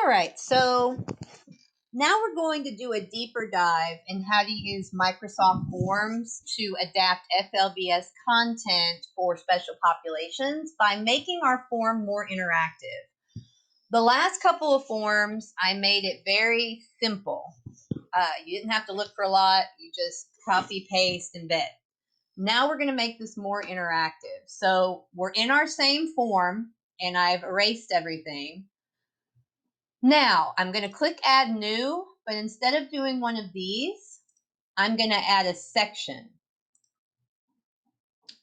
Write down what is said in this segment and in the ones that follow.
All right, so now we're going to do a deeper dive in how to use Microsoft Forms to adapt FLVS content for special populations by making our form more interactive. The last couple of forms, I made it very simple. You didn't have to look for a lot. You just copy, paste, embed. Now we're going to make this more interactive. So we're in our same form, and I've erased everything. Now, I'm going to click Add New, but instead of doing one of these, I'm going to add a section.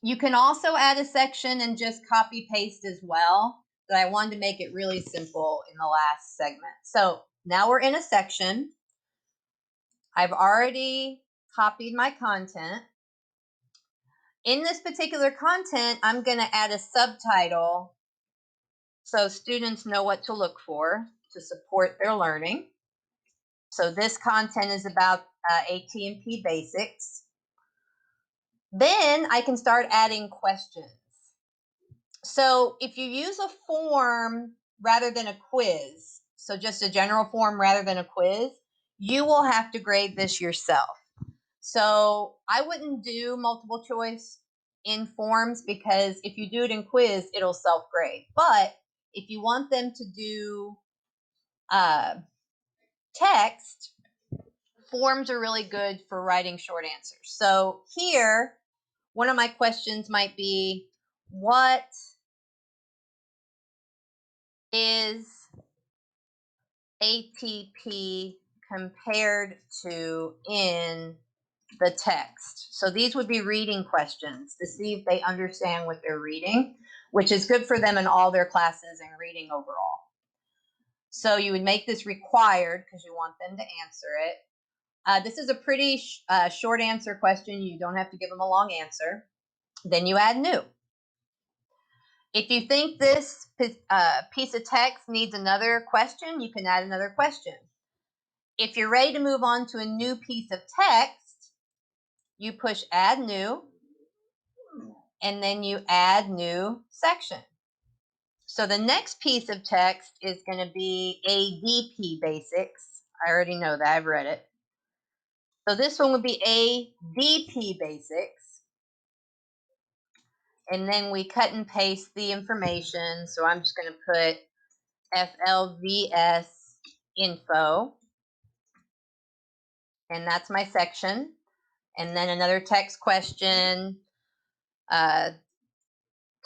You can also add a section and just copy paste as well, but I wanted to make it really simple in the last segment. So now we're in a section. I've already copied my content. In this particular content, I'm going to add a subtitle so students know what to look for to support their learning. So this content is about AT&P basics. Then I can start adding questions. So if you use a form rather than a quiz, so just a general form rather than a quiz, you will have to grade this yourself. So I wouldn't do multiple choice in forms because if you do it in quiz, it'll self-grade. But if you want them to do text, forms are really good for writing short answers. So here, one of my questions might be, what is ATP compared to in the text? So these would be reading questions to see if they understand what they're reading, which is good for them in all their classes and reading overall. So you would make this required because you want them to answer it. This is a pretty short answer question. You don't have to give them a long answer. Then you add new. If you think this piece of text needs another question, you can add another question. If you're ready to move on to a new piece of text, you push add new, and then you add new section. So the next piece of text is going to be ADP basics. I already know that. I've read it. So this one would be ADP basics. And then we cut and paste the information. So I'm just going to put FLVS info. And that's my section. And then another text question,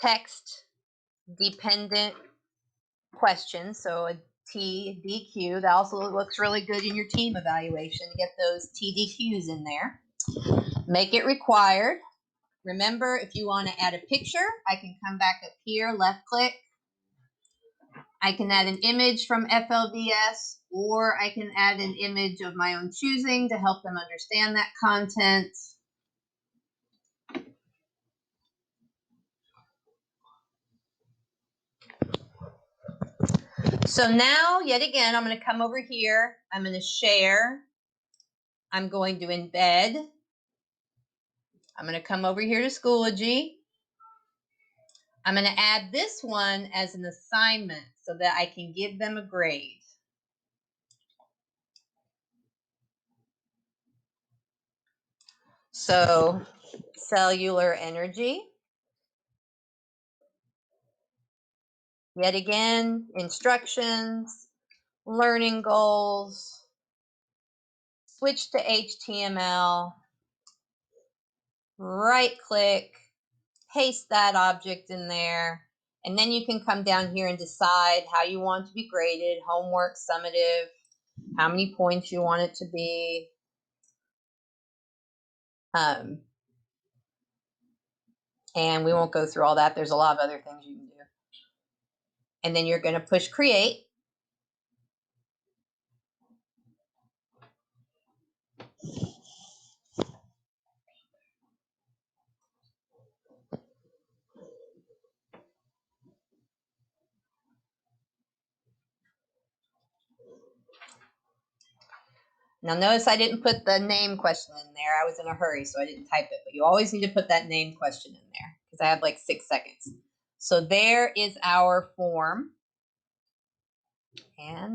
text dependent question. So a TDQ. That also looks really good in your team evaluation to get those TDQs in there. Make it required. Remember, if you want to add a picture, I can come back up here, left click. I can add an image from FLVS, or I can add an image of my own choosing to help them understand that content. So now, yet again, I'm going to come over here. I'm going to share. I'm going to embed. I'm going to come over here to Schoology. I'm going to add this one as an assignment so that I can give them a grade. So, cellular energy. Yet again, instructions, learning goals, switch to HTML, right click, paste that object in there, and then you can come down here and decide how you want to be graded, homework, summative, how many points you want it to be. And we won't go through all that. There's a lot of other things you can do. And then you're going to push create. Now notice I didn't put the name question in there. I was in a hurry, so I didn't type it. But you always need to put that name question in there because I have like 6 seconds. So there is our form. And